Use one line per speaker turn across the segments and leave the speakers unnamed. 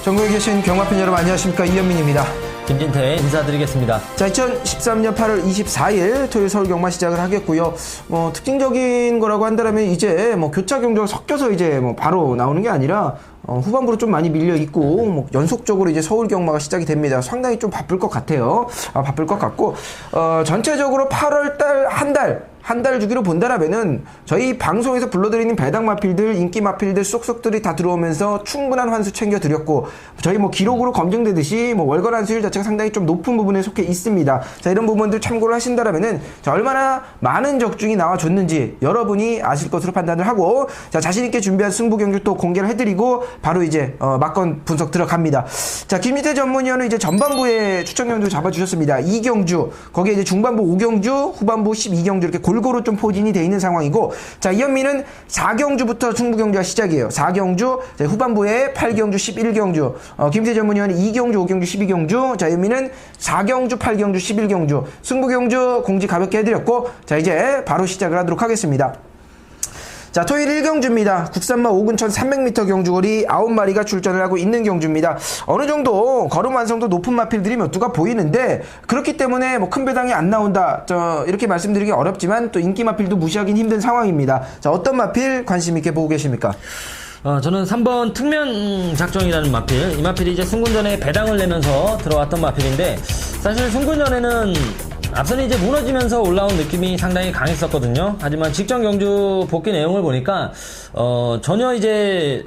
전국에 계신 경마팬 여러분 안녕하십니까, 이현민입니다.
김진태 인사드리겠습니다.
자, 2013년 8월 24일 토요일 서울 경마 시작을 하겠고요. 특징적인 거라고 한다면 이제 교차 경주가 섞여서 이제 바로 나오는 게 아니라 후반부로 좀 많이 밀려 있고 연속적으로 이제 서울 경마가 시작이 됩니다. 상당히 좀 바쁠 것 같아요. 바쁠 것 같고 전체적으로 8월 달 한 달 주기로 본다라면은 저희 방송에서 불러드리는 배당 마필들, 인기 마필들 쏙쏙들이 다 들어오면서 충분한 환수 챙겨드렸고, 저희 기록으로 검증되듯이 월간 환수율 자체가 상당히 좀 높은 부분에 속해 있습니다. 자, 이런 부분들 참고를 하신다라면은 얼마나 많은 적중이 나와줬는지 여러분이 아실 것으로 판단을 하고, 자, 자신있게 준비한 승부 경주 또 공개를 해드리고 바로 이제 막건 분석 들어갑니다. 자, 김희태 전문위원은 이제 전반부에 추천 경주 잡아주셨습니다. 2경주, 거기에 이제 중반부 5경주, 후반부 12경주 이렇게 골고루 좀 포진이 돼 있는 상황이고, 자, 이현민은 4경주부터 승부 경주가 시작이에요. 4경주, 자, 후반부에 8경주, 11경주, 김태 전문위원은 2경주, 5경주, 12경주, 자, 이현민은 4경주, 8경주, 11경주, 승부 경주 공지 가볍게 해드렸고, 자, 이제 바로 시작을 하도록 하겠습니다. 자, 토요일 1경주입니다. 국산마 5군 1300m 경주거리 9마리가 출전을 하고 있는 경주입니다. 어느 정도 걸음 완성도 높은 마필들이 몇 두가 보이는데, 그렇기 때문에 큰 배당이 안 나온다, 이렇게 말씀드리기 어렵지만 또 인기 마필도 무시하긴 힘든 상황입니다. 자, 어떤 마필 관심 있게 보고 계십니까?
저는 3번 특면 작정이라는 마필. 이 마필이 이제 승군전에 배당을 내면서 들어왔던 마필인데, 사실 승군전에는 앞선이 이제 무너지면서 올라온 느낌이 상당히 강했었거든요. 하지만 직전 경주 복귀 내용을 보니까 전혀 이제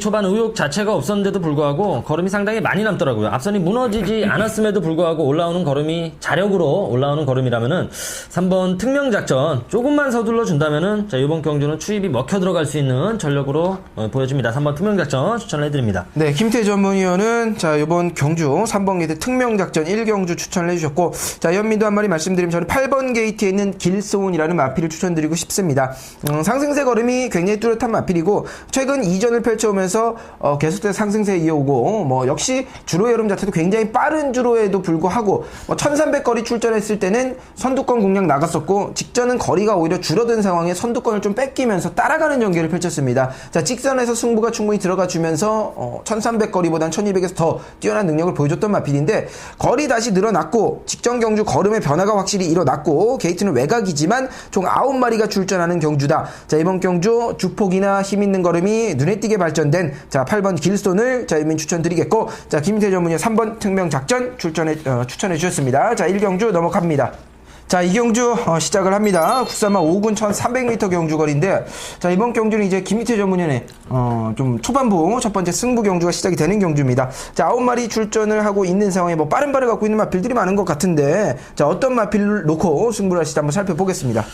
초반 의욕 자체가 없었는데도 불구하고 걸음이 상당히 많이 남더라고요. 앞선이 무너지지 않았음에도 불구하고 올라오는 걸음이 자력으로 올라오는 걸음이라면은 3번 특명작전 조금만 서둘러 준다면은, 자, 이번 경주는 추입이 먹혀 들어갈 수 있는 전력으로 보여집니다. 3번 특명작전 추천을 해드립니다.
네, 김태 전문위원은 자, 이번 경주 3번 게이트 특명작전 1경주 추천을 해주셨고, 자, 연민도 한 마리 말씀드리면 저는 8번 게이트에 있는 길소운이라는 마필을 추천드리고 싶습니다. 상승세 걸음이 굉장히 뚜렷한 마필이고, 최근 이전을 펼쳐오면서 계속해서 상승세 이어오고, 역시 주로의 흐름 자체도 굉장히 빠른 주로에도 불구하고 1300거리 출전했을 때는 선두권 공략 나갔었고, 직전은 거리가 오히려 줄어든 상황에 선두권을 좀 뺏기면서 따라가는 전개를 펼쳤습니다. 자, 직선에서 승부가 충분히 들어가주면서 1300거리보단 1200에서 더 뛰어난 능력을 보여줬던 마필인데, 거리 다시 늘어났고 직전 경주 걸음의 변화가 확실히 일어났고, 게이트는 외곽이지만 총 9마리가 출전하는 경주다. 자, 이번 경주 주폭이나 힘있는 걸음이 눈에 띄게 발전된, 자, 8번 길손을 자, 이민 추천드리겠고, 자, 김태 전문의 3번 특명작전 추천해 주셨습니다. 자, 1경주 넘어갑니다. 자, 이 경주 시작을 합니다. 국산마 5군 1300m 경주거리인데, 자, 이번 경주는 이제 김희태 전문위원의 좀 초반부 첫 번째 승부 경주가 시작이 되는 경주입니다. 자, 9마리 출전을 하고 있는 상황에 빠른 갖고 있는 마필들이 많은 것 같은데, 자, 어떤 마필을 놓고 승부를 하실지 한번 살펴보겠습니다.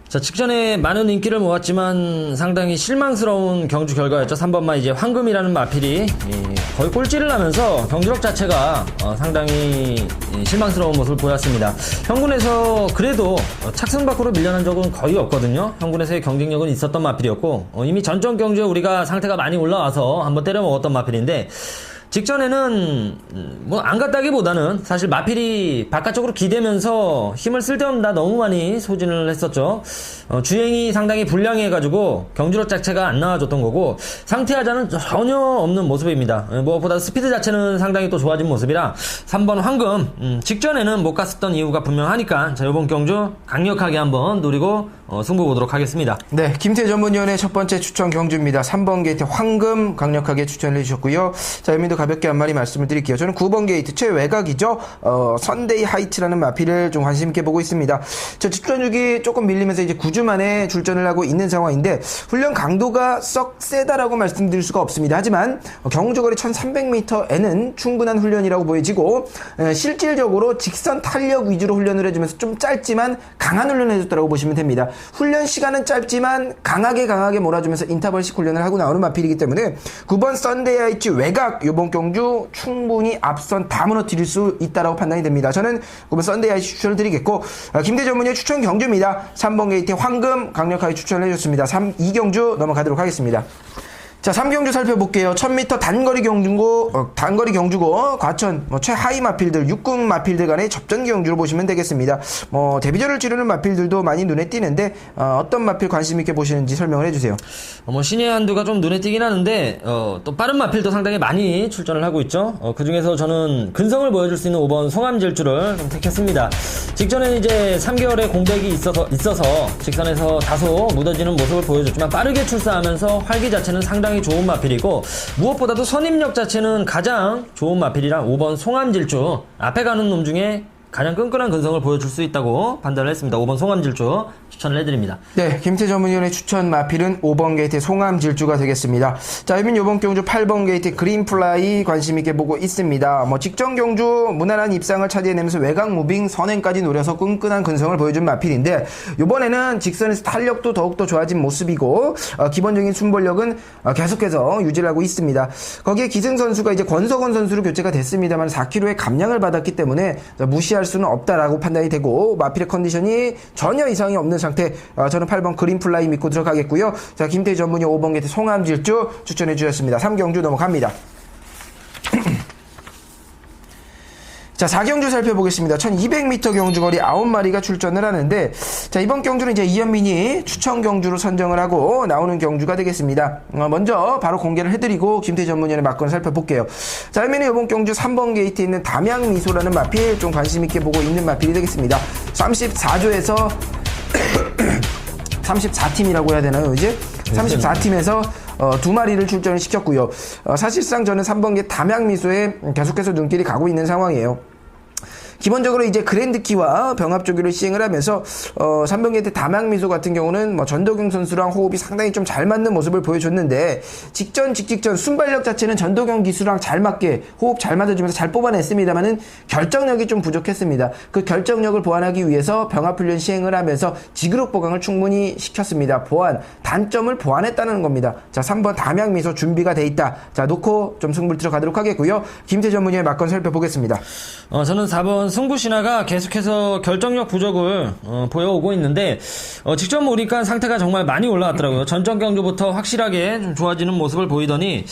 자, 직전에 많은 인기를 모았지만 상당히 실망스러운 경주 결과였죠. 3번마 이제 황금이라는 마필이 거의 꼴찌를 하면서 경주력 자체가 상당히 실망스러운 모습을 보였습니다. 현군에서 그래도 착승 밖으로 밀려난 적은 거의 없거든요. 현군에서의 경쟁력은 있었던 마필이었고, 이미 전전 경주에 우리가 상태가 많이 올라와서 한번 때려 먹었던 마필인데, 직전에는 안 갔다기보다는 사실 마필이 바깥쪽으로 기대면서 힘을 쓸데없나 너무 많이 소진을 했었죠. 주행이 상당히 불량해가지고 경주력 자체가 안 나와줬던 거고, 상태하자는 전혀 없는 모습입니다. 무엇보다 스피드 자체는 상당히 또 좋아진 모습이라 3번 황금, 직전에는 못 갔었던 이유가 분명하니까, 자, 이번 경주 강력하게 한번 노리고 승부 보도록 하겠습니다.
네, 김태 전문위원의 첫 번째 추천 경주입니다. 3번 게이트 황금 강력하게 추천해 주셨고요. 자, 여민도 가볍게 한 마리 말씀을 드릴게요. 저는 9번 게이트 최외곽이죠. 선데이 하이트라는 마필을 좀 관심 있게 보고 있습니다. 저 출전주기 조금 밀리면서 이제 9주 만에 출전을 하고 있는 상황인데, 훈련 강도가 썩 세다라고 말씀드릴 수가 없습니다. 하지만 경주거리 1300m에는 충분한 훈련이라고 보여지고, 실질적으로 직선 탄력 위주로 훈련을 해주면서 좀 짧지만 강한 훈련을 해줬다고 보시면 됩니다. 훈련 시간은 짧지만 강하게 몰아주면서 인터벌식 훈련을 하고 나오는 마필이기 때문에 9번 선데이 하이트 외곽 이번 경주 충분히 앞선 다 무너뜨릴 수 있다라고 판단이 됩니다. 저는 9번 선데이 하이트 추천을 드리겠고, 김대 전문의 추천 경주입니다. 3번 게이트 황금 강력하게 추천을 해줬습니다. 2경주 넘어가도록 하겠습니다. 자, 3경주 살펴볼게요. 1000m 단거리 경주고, 과천, 최하위 마필들, 6군 마필들 간의 접전 경주로 보시면 되겠습니다. 데뷔전을 치르는 마필들도 많이 눈에 띄는데, 어떤 마필 관심 있게 보시는지 설명을 해주세요.
신의 한두가 좀 눈에 띄긴 하는데, 또 빠른 마필도 상당히 많이 출전을 하고 있죠. 그 중에서 저는 근성을 보여줄 수 있는 5번 송암질주를 좀 택했습니다. 직전에 이제 3개월의 공백이 있어서 직선에서 다소 묻어지는 모습을 보여줬지만 빠르게 출사하면서 활기 자체는 상당히 좋은 마필이고, 무엇보다도 선임력 자체는 가장 좋은 마필이라 5번 송암질주, 앞에 가는 놈 중에 가장 끈끈한 근성을 보여줄 수 있다고 판단을 했습니다. 5번 송암질주 추천을 해드립니다.
네, 김태 전문위원의 추천 마필은 5번 게이트 송암질주가 되겠습니다. 자, 이번 요번 경주 8번 게이트 그린플라이 관심있게 보고 있습니다. 직전 경주 무난한 입상을 차지해내면서 외곽 무빙 선행까지 노려서 끈끈한 근성을 보여준 마필인데, 요번에는 직선에서 탄력도 더욱더 좋아진 모습이고, 기본적인 순발력은 계속해서 유지를 하고 있습니다. 거기에 기승 선수가 이제 권석원 선수로 교체가 됐습니다만 4kg의 감량을 받았기 때문에 무시할 수는 없다라고 판단이 되고, 마필의 컨디션이 전혀 이상이 없는 상태, 저는 8번 그린플라이 믿고 들어가겠고요. 자, 김태희 전문의 5번 게이트 송암질주 추천해 주셨습니다. 3경주 넘어갑니다. 자, 4경주 살펴보겠습니다. 1200m 경주거리 9마리가 출전을 하는데, 자, 이번 경주는 이제 이현민이 추천 경주로 선정을 하고 나오는 경주가 되겠습니다. 먼저 바로 공개를 해드리고 김태 전문위원의 막건을 살펴볼게요. 자, 이현민이 이번 경주 3번 게이트에 있는 담양미소라는 마필, 좀 관심있게 보고 있는 마필이 되겠습니다. 34조에서 34팀이라고 해야 되나요, 이제? 34팀에서 두 마리를 출전을 시켰고요. 사실상 저는 3번 게 담양미소에 계속해서 눈길이 가고 있는 상황이에요. 기본적으로 이제 그랜드키와 병합조기를 시행을 하면서 3번 게이트 담양미소 같은 경우는 전도경 선수랑 호흡이 상당히 좀 잘 맞는 모습을 보여줬는데, 직전 순발력 자체는 전도경 기수랑 잘 맞게 호흡 잘 맞아주면서 잘 뽑아냈습니다만은 결정력이 좀 부족했습니다. 그 결정력을 보완하기 위해서 병합훈련 시행을 하면서 지그룹 보강을 충분히 시켰습니다. 단점을 보완했다는 겁니다. 자, 3번 담양미소 준비가 돼 있다. 자, 놓고 좀 승부를 들어가도록 하겠고요. 김태 전문위의 막건 살펴보겠습니다.
저는 4번 승부신화가 계속해서 결정력 부족을 보여오고 있는데, 직접 보니까 상태가 정말 많이 올라왔더라고요. 전전 경주부터 확실하게 좀 좋아지는 모습을 보이더니,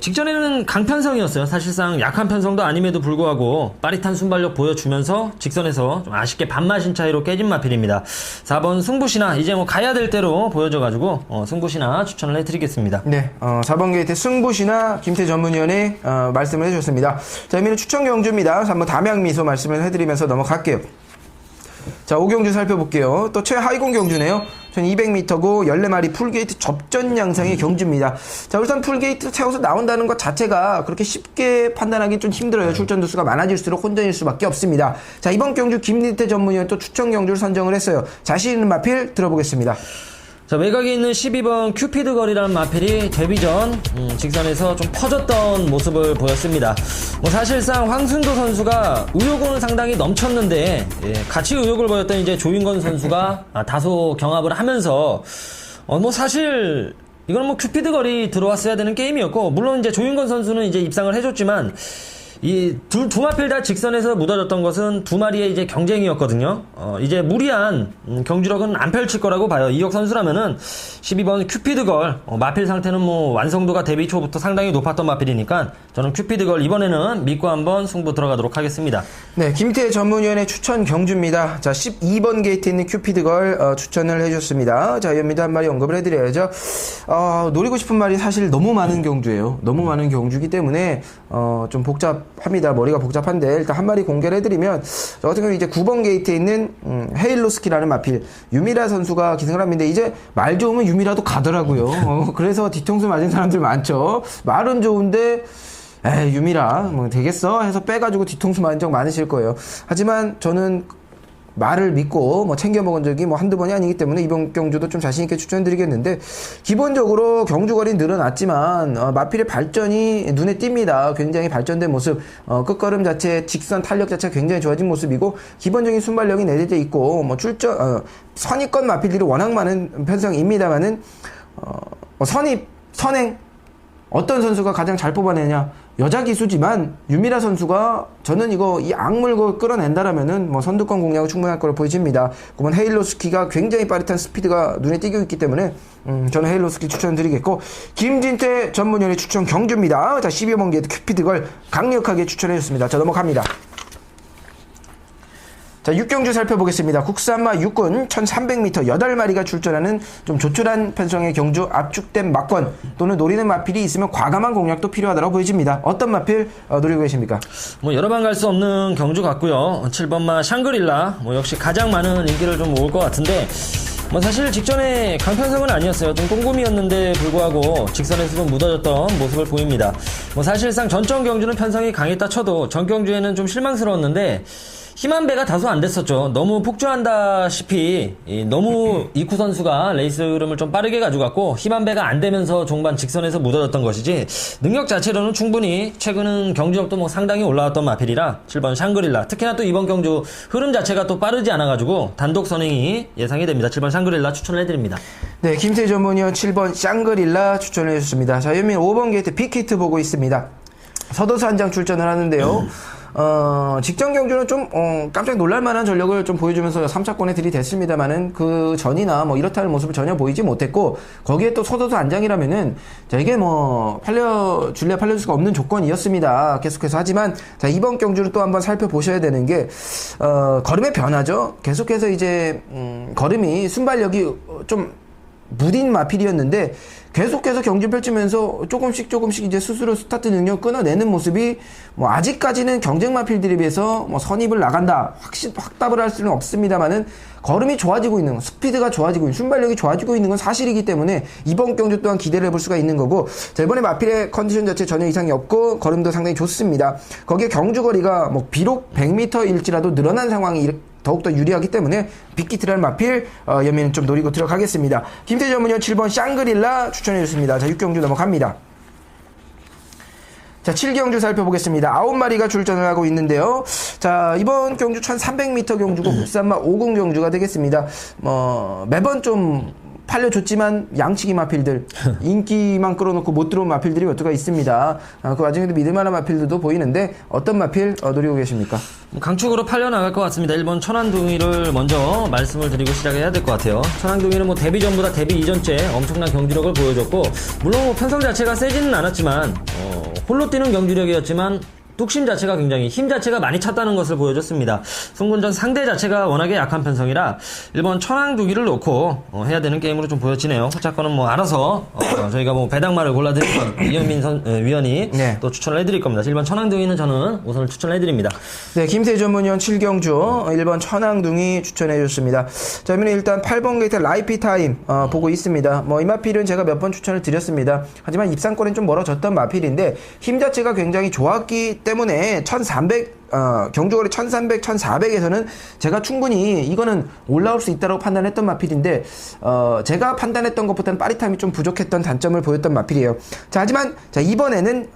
직전에는 강편성이었어요. 사실상 약한 편성도 아님에도 불구하고 빠릿한 순발력 보여주면서 직선에서 좀 아쉽게 반마신 차이로 깨진 마필입니다. 4번 승부신화, 이제 가야 될 대로 보여줘가지고 승부신화 추천을 해드리겠습니다.
네, 4번 게이트 승부신화 김태 전문위원의 말씀을 해주셨습니다. 자, 이번에는 추천 경주입니다. 한번 담양미소 말씀을 해드리면서 넘어갈게요. 자, 5경주 살펴볼게요. 또 최하위공 경주네요. 1200m고 14마리 풀게이트 접전 양상의 경주입니다. 자, 우선 풀게이트 채워서 나온다는 것 자체가 그렇게 쉽게 판단하기 좀 힘들어요. 출전 두수가 많아질수록 혼전일 수밖에 없습니다. 자, 이번 경주 김리태 전문위원 또 추천 경주를 선정을 했어요. 자신 있는 마필 들어보겠습니다.
자, 외곽에 있는 12번 큐피드 거리라는 마필이 데뷔 전 직선에서 좀 퍼졌던 모습을 보였습니다. 사실상 황순도 선수가 의욕은 상당히 넘쳤는데, 같이 의욕을 보였던 이제 조윤건 선수가 다소 경합을 하면서 사실 이건 큐피드 거리 들어왔어야 되는 게임이었고, 물론 이제 조윤건 선수는 이제 입상을 해줬지만, 이 두 마필 다 직선에서 묻어졌던 것은 두 마리의 이제 경쟁이었거든요. 이제 무리한 경주력은 안 펼칠 거라고 봐요. 이혁 선수라면은 12번 큐피드걸, 마필 상태는 완성도가 데뷔 초부터 상당히 높았던 마필이니까 저는 큐피드걸 이번에는 믿고 한번 승부 들어가도록 하겠습니다.
네, 김태 전문위원의 추천 경주입니다. 자, 12번 게이트에 있는 큐피드걸 추천을 해줬습니다. 자, 연미도 한 마리 언급을 해드려야죠. 노리고 싶은 말이 사실 너무 많은 경주예요. 너무 많은 경주이기 때문에 좀 복잡합니다. 머리가 복잡한데 일단 한 마리 공개를 해드리면, 저 같은 경우 이제 9번 게이트에 있는 헤일로스키라는 마필, 유미라 선수가 기승을 합니다. 이제 말 좋으면 유미라도 가더라고요. 그래서 뒤통수 맞은 사람들 많죠. 말은 좋은데 유미라 되겠어 해서 빼가지고 뒤통수 맞은 적 많으실 거예요. 하지만 저는 말을 믿고 챙겨 먹은 적이 한두 번이 아니기 때문에 이번 경주도 좀 자신있게 추천드리겠는데, 기본적으로 경주거리는 늘어났지만 마필의 발전이 눈에 띕니다. 굉장히 발전된 모습, 끝걸음 자체, 직선 탄력 자체가 굉장히 좋아진 모습이고, 기본적인 순발력이 내재져 있고, 선입권 마필들이 워낙 많은 편성입니다만은 선행 어떤 선수가 가장 잘 뽑아내냐? 여자 기수지만 유미라 선수가 저는 이거 이 악물고 끌어낸다라면은 뭐 선두권 공략은 충분할 거로 보여집니다. 그러면 헤일로스키가 굉장히 빠릿한 스피드가 눈에 띄고 있기 때문에 저는 헤일로스키 추천드리겠고, 김진태 전문위원의 추천 경주입니다. 자, 12번 게이트 큐피드걸 강력하게 추천해줬습니다. 자, 넘어갑니다. 자, 6경주 살펴보겠습니다. 국산마 6군 1300m 8마리가 출전하는 좀 조촐한 편성의 경주, 압축된 막권 또는 노리는 마필이 있으면 과감한 공략도 필요하다고 보여집니다. 어떤 마필 노리고 계십니까?
뭐 여러 번 갈 수 없는 경주 같고요. 7번마 샹그릴라 뭐 역시 가장 많은 인기를 좀 모을 것 같은데, 뭐 사실 직전에 강편성은 아니었어요. 좀 꼼꼼이었는데 불구하고 직선에서 좀 묻어졌던 모습을 보입니다. 뭐 사실상 전점 경주는 편성이 강했다 쳐도 전 경주에는 좀 실망스러웠는데 힘한 배가 다소 안 됐었죠. 너무 폭주한다시피 너무 이쿠 선수가 레이스 흐름을 좀 빠르게 가져갔고 힘한 배가 안 되면서 종반 직선에서 묻어졌던 것이지, 능력 자체로는 충분히 최근은 경주력도 뭐 상당히 올라왔던 마필이라 7번 샹그릴라, 특히나 또 이번 경주 흐름 자체가 또 빠르지 않아가지고 단독 선행이 예상이 됩니다. 7번 샹그릴라 추천을 해드립니다.
네, 김태 전문위원 7번 샹그릴라 추천을 해주셨습니다. 자, 연민 5번 게이트 빅히트 보고 있습니다. 서도수 한 장 출전을 하는데요. 직전 경주는 좀 깜짝 놀랄만한 전력을 좀 보여주면서 3차권에 들이댔습니다만은 그 전이나 뭐 이렇다 할 모습을 전혀 보이지 못했고, 거기에 또 서도수 안장이라면은 자, 이게 뭐 팔려줄 수가 없는 조건이었습니다. 계속해서. 하지만 자, 이번 경주를 또 한번 살펴보셔야 되는 게 걸음의 변화죠. 계속해서 이제 걸음이 순발력이 좀 무딘 마필이었는데 계속해서 경주 펼치면서 조금씩 이제 스스로 스타트 능력 끊어내는 모습이 뭐 아직까지는 경쟁 마필들에 비해서 뭐 선입을 나간다 확답을 할 수는 없습니다만은 걸음이 좋아지고 있는, 스피드가 좋아지고 있는, 순발력이 좋아지고 있는 건 사실이기 때문에 이번 경주 또한 기대를 해볼 수가 있는 거고, 자, 이번에 마필의 컨디션 자체 전혀 이상이 없고 걸음도 상당히 좋습니다. 거기에 경주 거리가 뭐 비록 100m일지라도 늘어난 상황이 더욱더 유리하기 때문에 빅히트라는 마필 연민은 좀 노리고 들어가겠습니다. 김태 전문위원 7번 샹그릴라 추천해줬습니다. 자, 6경주 넘어갑니다. 자, 7경주 살펴보겠습니다. 9마리가 출전을 하고 있는데요. 자, 이번 경주 1300m 경주고 국산마 50 경주가 되겠습니다. 매번 좀 팔려줬지만 양치기 마필들, 인기만 끌어놓고 못 들어온 마필들이 몇 개가 있습니다. 그 와중에도 믿을만한 마필들도 보이는데 어떤 마필 노리고 계십니까?
강축으로 팔려나갈 것 같습니다. 1번 천안둥이를 먼저 말씀을 드리고 시작해야 될 것 같아요. 천안둥이는 뭐 데뷔 전보다 데뷔 이전째 엄청난 경주력을 보여줬고, 물론 뭐 편성 자체가 세지는 않았지만 홀로 뛰는 경주력이었지만 뚝심 자체가 굉장히 힘 자체가 많이 찼다는 것을 보여줬습니다. 송군전 상대 자체가 워낙에 약한 편성이라 1번 천왕두기를 놓고 해야 되는 게임으로 좀 보여지네요. 호차권은 뭐 알아서 저희가 뭐 배당말을 골라드리면 이현민 위원이
네.
또 추천을 해드릴 겁니다. 1번 천왕둥이는 저는 우선을 추천을 해드립니다.
네, 김태 전문위원 7경주 1번 천왕둥이 추천해줬습니다. 자, 그러면 일단 8번 게이트 라이피 타임 보고 있습니다. 뭐 이 마필은 제가 몇 번 추천을 드렸습니다. 하지만 입상권은 좀 멀어졌던 마필인데 힘 자체가 굉장히 좋았기 때문에 1300 경주거리 1300, 1400에서는 제가 충분히 이거는 올라올 수 있다고 판단했던 마필인데 제가 판단했던 것보다는 빠릿함이 좀 부족했던 단점을 보였던 마필이에요. 자, 하지만 자, 이번에는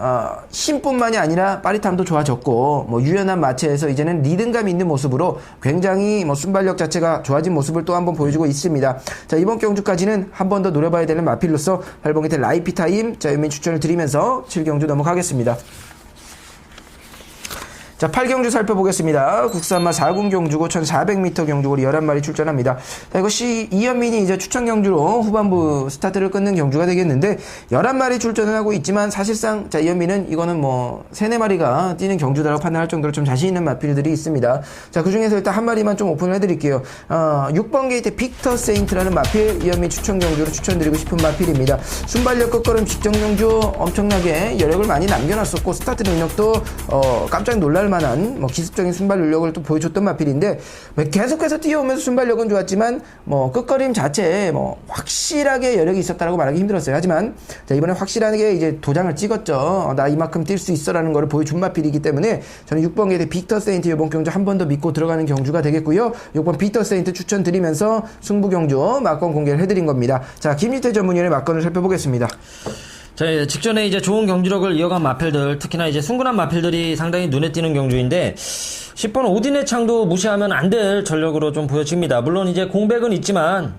힘뿐만이 아니라 빠릿함도 좋아졌고 뭐 유연한 마체에서 이제는 리듬감 있는 모습으로 굉장히 뭐 순발력 자체가 좋아진 모습을 또 한번 보여주고 있습니다. 자, 이번 경주까지는 한 번 더 노려봐야 되는 마필로서 8번 게이트 라이피 타임 자, 연민 추천을 드리면서 7경주 넘어가겠습니다. 자, 8경주 살펴보겠습니다. 국산마 4군 경주고 1400m 경주고리 11마리 출전합니다. 자, 이것이 이현민이 이제 추천 경주로 후반부 스타트를 끊는 경주가 되겠는데 11마리 출전을 하고 있지만 사실상 자, 이현민은 이거는 뭐 3, 4마리가 뛰는 경주다라고 판단할 정도로 좀 자신 있는 마필들이 있습니다. 자, 그 중에서 일단 한 마리만 좀 오픈을 해드릴게요. 6번 게이트 빅터 세인트라는 마필, 이현민 추천 경주로 추천드리고 싶은 마필입니다. 순발력 끝걸음 직전 경주 엄청나게 여력을 많이 남겨놨었고 스타트 능력도 깜짝 놀랄 만한 뭐 기습적인 순발 능력을 또 보여줬던 마필인데 계속해서 뛰어오면서 순발력은 좋았지만 뭐 끝걸임 자체에 뭐 확실하게 여력이 있었다라고 말하기 힘들었어요. 하지만 자, 이번에 확실하게 이제 도장을 찍었죠. 나 이만큼 뛸 수 있어라는 걸 보여준 마필이기 때문에 저는 6번 게이트 빅터 세인트 이번 경주 한 번 더 믿고 들어가는 경주가 되겠고요. 6번 빅터 세인트 추천드리면서 승부 경주 막건 공개를 해드린 겁니다. 자, 김유태 전문위원의 막건을 살펴보겠습니다.
자, 직전에 이제 좋은 경주력을 이어간 마필들, 특히나 이제 순근한 마필들이 상당히 눈에 띄는 경주인데, 10번 오딘의 창도 무시하면 안 될 전력으로 좀 보여집니다. 물론 이제 공백은 있지만,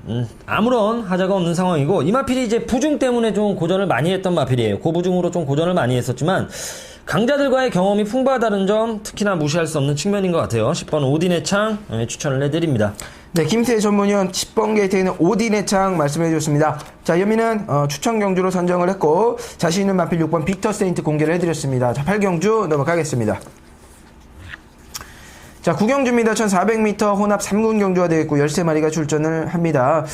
아무런 하자가 없는 상황이고, 이 마필이 이제 부중 때문에 좀 고전을 많이 했던 마필이에요. 고부중으로 좀 고전을 많이 했었지만, 강자들과의 경험이 풍부하다는 점, 특히나 무시할 수 없는 측면인 것 같아요. 10번 오딘의 창, 추천을 해드립니다.
네, 김태 전문위원 10번 게이트에 있는 오딘의 창 말씀해 주셨습니다. 자, 현미는 추천 경주로 선정을 했고 자신 있는 마필 6번 빅터 세인트 공개를 해드렸습니다. 자, 8경주 넘어가겠습니다. 자, 9경주입니다. 1400m 혼합 3군 경주가 되겠고 13마리가 출전을 합니다.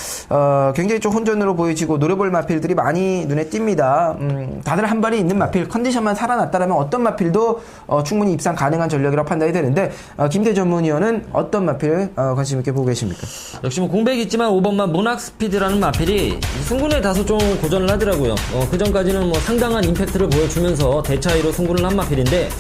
굉장히 좀 혼전으로 보여지고 노려볼 마필들이 많이 눈에 띕니다. 다들 한 발이 있는 마필, 컨디션만 살아났다라면 어떤 마필도 충분히 입상 가능한 전력이라고 판단이 되는데 김태 전문위원은 어떤 마필 관심 있게 보고 계십니까?
역시 뭐 공백이 있지만 5번만 문학 스피드라는 마필이 승군에 다소 좀 고전을 하더라고요. 그 전까지는 뭐 상당한 임팩트를 보여주면서 대차이로 승군을 한 마필인데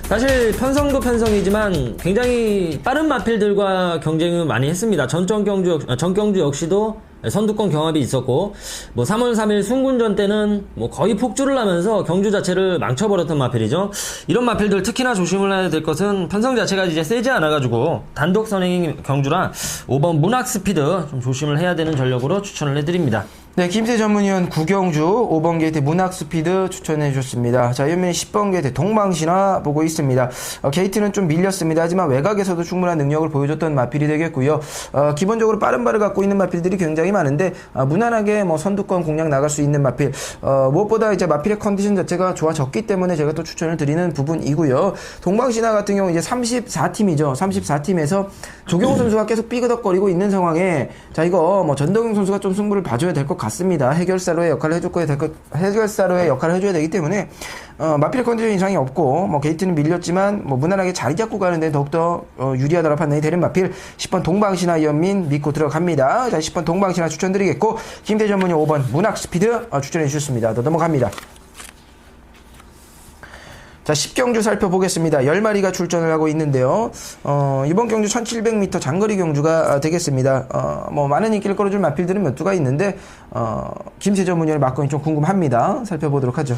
사실 편성도 편성이지만 굉장히 빠른 마필들과 경쟁을 많이 했습니다. 전경주 역시도 선두권 경합이 있었고, 뭐 3월 3일 순군전 때는 뭐 거의 폭주를 하면서 경주 자체를 망쳐버렸던 마필이죠. 이런 마필들 특히나 조심을 해야 될 것은 편성 자체가 이제 세지 않아가지고 단독 선행 경주라 5번 문학 스피드 좀 조심을 해야 되는 전력으로 추천을 해드립니다.
네, 김태 전문위원 9경주 5번 게이트 문학 스피드 추천해 주셨습니다. 자, 현민이 10번 게이트 동방신화 보고 있습니다. 게이트는 좀 밀렸습니다. 하지만 외곽에서도 충분한 능력을 보여줬던 마필이 되겠고요. 기본적으로 빠른 발을 갖고 있는 마필들이 굉장히 많은데 무난하게 뭐 선두권 공략 나갈 수 있는 마필. 무엇보다 이제 마필의 컨디션 자체가 좋아졌기 때문에 제가 또 추천을 드리는 부분이고요. 동방신화 같은 경우 이제 34팀이죠. 34팀에서 조경호 선수가 계속 삐그덕거리고 있는 상황에 자, 이거 뭐 전덕용 선수가 좀 승부를 봐줘야 될 것 같습니다. 해결사로의 역할을 해줘야 되기 때문에 마필 컨디션 이상이 없고 뭐 게이트는 밀렸지만 뭐 무난하게 자리 잡고 가는데 더욱더 유리하다고 판단이 되는 마필 10번 동방신화 이현민 믿고 들어갑니다. 자, 10번 동방신화 추천드리겠고 김태 전문위 5번 문학 스피드 추천해 주셨습니다. 더 넘어갑니다. 자, 10경주 살펴보겠습니다. 10마리가 출전을 하고 있는데요. 이번 경주 1700m 장거리 경주가 되겠습니다. 뭐 많은 인기를 끌어줄 마필들은 몇 두가 있는데 김태 전문위원의 막건이 좀 궁금합니다. 살펴보도록 하죠.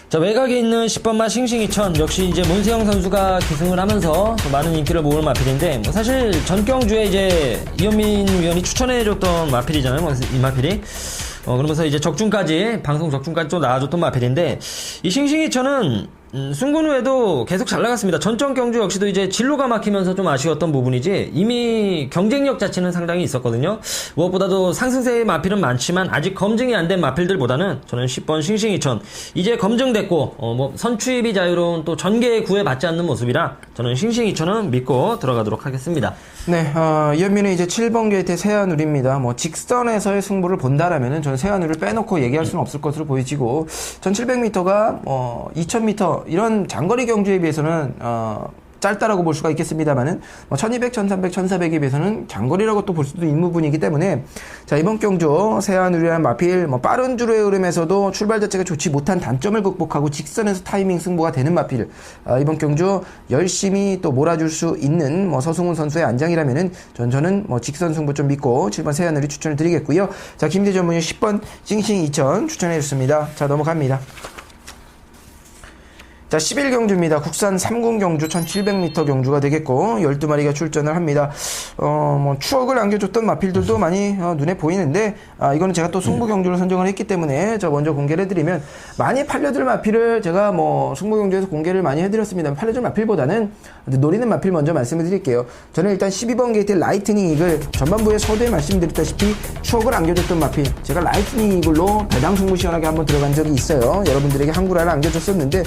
자, 외곽에 있는 10번마 싱싱이천 역시 이제 문세영 선수가 기승을 하면서 많은 인기를 모을 마필인데 뭐 사실 전경주에 이제 이현민 위원이 추천해줬던 마필이잖아요. 이 마필이. 그러면서 이제 방송 적중까지 또 나와줬던 마필인데 이 싱싱이천은 승군 후에도 계속 잘 나갔습니다. 전적 경주 역시도 이제 진로가 막히면서 좀 아쉬웠던 부분이지 이미 경쟁력 자체는 상당히 있었거든요. 무엇보다도 상승세의 마필은 많지만 아직 검증이 안 된 마필들보다는 저는 10번 싱싱이천 이제 검증됐고 뭐 선추입이 자유로운 또 전개에 구애받지 않는 모습이라 저는 싱싱이천은 믿고 들어가도록 하겠습니다.
네, 이현민은 이제 7번 게이트의 세한울입니다. 뭐 직선에서의 승부를 본다라면은 저는 세한울을 빼놓고 얘기할 수는 없을 것으로 보이지고 1700m가 2000m 이런 장거리 경주에 비해서는 짧다라고 볼 수가 있겠습니다만은 1200, 1300, 1400에 비해서는 장거리라고 또 볼 수도 있는 부분이기 때문에 자, 이번 경주 세한울이라는 마필 빠른 주로의 흐름에서도 출발 자체가 좋지 못한 단점을 극복하고 직선에서 타이밍 승부가 되는 마필 이번 경주 열심히 또 몰아줄 수 있는 서승훈 선수의 안장이라면은 저는 직선 승부 좀 믿고 7번 세한울이 추천을 드리겠고요. 자, 김대 전문위 10번 싱싱 2000 추천해 줬습니다. 자, 넘어갑니다. 자, 11경주입니다. 국산 3군 경주 1700m 경주가 되겠고 12마리가 출전을 합니다. 추억을 안겨줬던 마필들도 많이 눈에 보이는데 이거는 제가 또 승부 경주를 선정을 했기 때문에 먼저 공개를 해드리면 많이 팔려들 마필을 제가 승부 경주에서 공개를 많이 해드렸습니다. 팔려들 마필보다는 노리는 마필 먼저 말씀을 드릴게요. 저는 일단 12번 게이트 라이트닝 이글 전반부에 서두에 말씀드렸다시피 추억을 안겨줬던 마필 제가 라이트닝 이글로 배당 승부 시원하게 한번 들어간 적이 있어요. 여러분들에게 한구라를 안겨줬었는데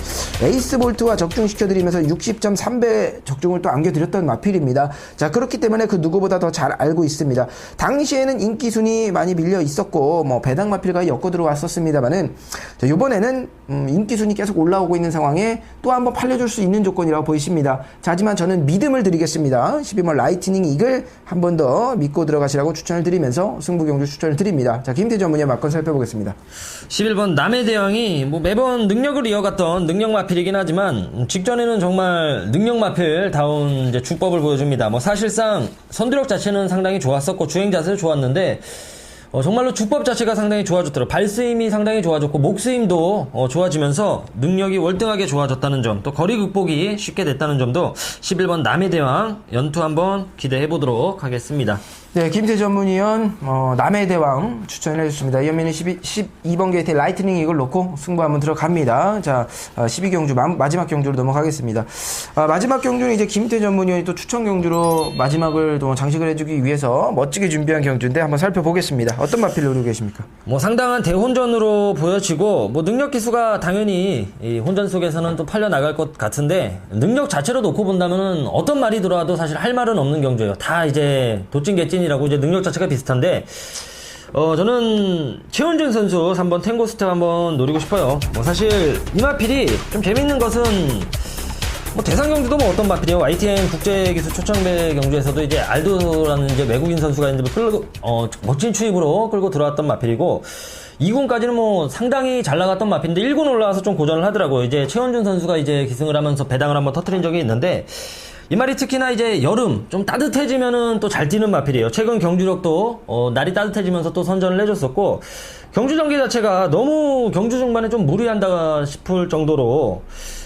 에이스 볼트와 적중시켜드리면서 60.3배 적중을 또 안겨드렸던 마필입니다. 자, 그렇기 때문에 그 누구보다 더 잘 알고 있습니다. 당시에는 인기순위 많이 밀려 있었고 배당 마필과 엮어 들어왔었습니다만은 이번에는 인기순위 계속 올라오고 있는 상황에 또 한번 팔려줄 수 있는 조건이라고 보이십니다. 자, 하지만 저는 믿음을 드리겠습니다. 12번 라이트닝 이글 한 번 더 믿고 들어가시라고 추천을 드리면서 승부경주 추천을 드립니다. 자, 김태 전문의 막건 살펴보겠습니다.
11번 남의 대왕이 매번 능력을 이어갔던 능력 마필이긴 하지만 직전에는 정말 능력 마필다운 이제 주법을 보여줍니다. 사실상 선두력 자체는 상당히 좋았었고 주행 자세도 좋았는데 정말로 주법 자체가 상당히 좋아졌더라고요. 발스윙이 상당히 좋아졌고 목스윙도 좋아지면서 능력이 월등하게 좋아졌다는 점, 또 거리 극복이 쉽게 됐다는 점도 11번 남의 대왕 연투 한번 기대해 보도록 하겠습니다.
네, 김태 전문위원 남의 대왕 추천해 주셨습니다. 이현민은 12번 게이트 라이트닝 이걸 놓고 승부 한번 들어갑니다. 자, 12경주 마지막 경주로 넘어가겠습니다. 마지막 경주는 이제 김태 전문위원이 또 추천 경주로 마지막을 또 장식을 해주기 위해서 멋지게 준비한 경주인데 한번 살펴보겠습니다. 어떤 마필 노리고 계십니까?
상당한 대혼전으로 보여지고 능력 기수가 당연히 이 혼전 속에서는 또 팔려 나갈 것 같은데 능력 자체로 놓고 본다면은 어떤 말이 들어와도 사실 할 말은 없는 경주예요. 다 이제 도찐개찐 이라고 이제 능력 자체가 비슷한데 저는 최원준 선수 3번 탱고 스텝 한번 노리고 싶어요. 사실 이 마필이 좀 재밌는 것은 대상 경주도 어떤 마필이에요. YTN 국제기수 초청배 경주에서도 이제 알도라는 이제 외국인 선수가 이제 멋진 추입으로 끌고 들어왔던 마필이고 2군까지는 상당히 잘 나갔던 마필인데 1군 올라와서 좀 고전을 하더라고요. 이제 최원준 선수가 이제 기승을 하면서 배당을 한번 터트린 적이 있는데 이 말이 특히나 이제 여름 좀 따뜻해지면은 또 잘 뛰는 마필이에요. 최근 경주력도 날이 따뜻해지면서 또 선전을 해줬었고 경주 전개 자체가 너무 경주 중반에 좀 무리한다 싶을 정도로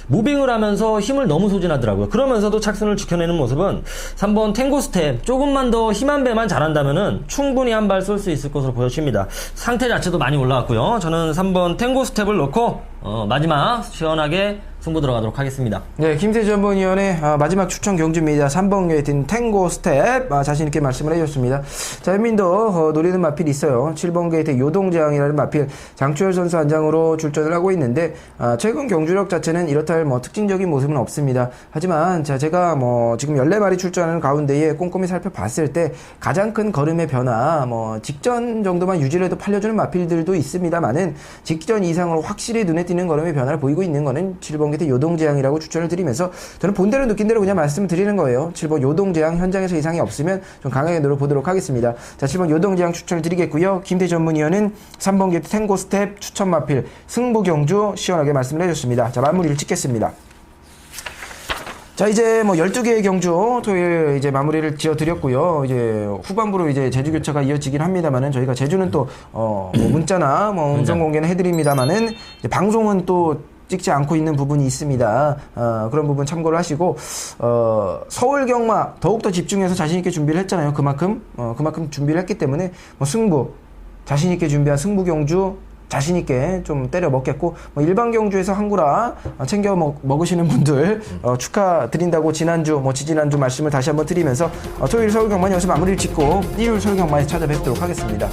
무빙을 하면서 힘을 너무 소진하더라고요. 그러면서도 착순을 지켜내는 모습은 3번 탱고 스텝 조금만 더 힘한 배만 잘한다면은 충분히 한 발 쏠 수 있을 것으로 보여집니다. 상태 자체도 많이 올라왔고요. 저는 3번 탱고 스텝을 넣고 마지막 시원하게 승부 들어가도록 하겠습니다.
네, 김태 전문위원의 마지막 추천 경주입니다. 3번 게이트인 탱고 스텝 자신있게 말씀을 해줬습니다. 자, 현민도 노리는 마필이 있어요. 7번 게이트 요동재앙이라는 마필 장추열 선수 안장으로 출전을 하고 있는데 최근 경주력 자체는 이렇다 할 특징적인 모습은 없습니다. 하지만 제가 지금 14마리 출전하는 가운데에 꼼꼼히 살펴봤을 때 가장 큰 걸음의 변화 직전 정도만 유지를 해도 팔려주는 마필들도 있습니다만은 직전 이상으로 확실히 눈에 띄는 걸음의 변화를 보이고 있는 거는 7번 게이트 요동재앙이라고 추천을 드리면서 저는 본대로 느낀 대로 그냥 말씀을 드리는 거예요. 7번 요동재앙 현장에서 이상이 없으면 좀 강하게 노려보도록 하겠습니다. 자, 7번 요동재앙 추천을 드리겠고요. 김태 전문위원은 3번 게이트 탱고 스텝 추천 마필 승부 경주 시원하게 말씀을 해줬습니다. 자, 마무리를 짓겠습니다. 자, 이제 12개의 경주 토요일 이제 마무리를 지어드렸고요. 이제 후반부로 이제 제주 교차가 이어지긴 합니다만은 저희가 제주는 또 문자나 음성 공개는 해드립니다만은 방송은 또 찍지 않고 있는 부분이 있습니다. 그런 부분 참고를 하시고 서울 경마 더욱더 집중해서 자신있게 준비를 했잖아요. 그만큼 준비를 했기 때문에 승부 자신있게 준비한 승부 경주 자신있게 좀 때려 먹겠고 일반 경주에서 한구라 챙겨 먹으시는 분들 축하드린다고 지지난주 말씀을 다시 한번 드리면서 토요일 서울 경마는 여기서 마무리를 짓고 일요일 서울 경마에서 찾아뵙도록 하겠습니다.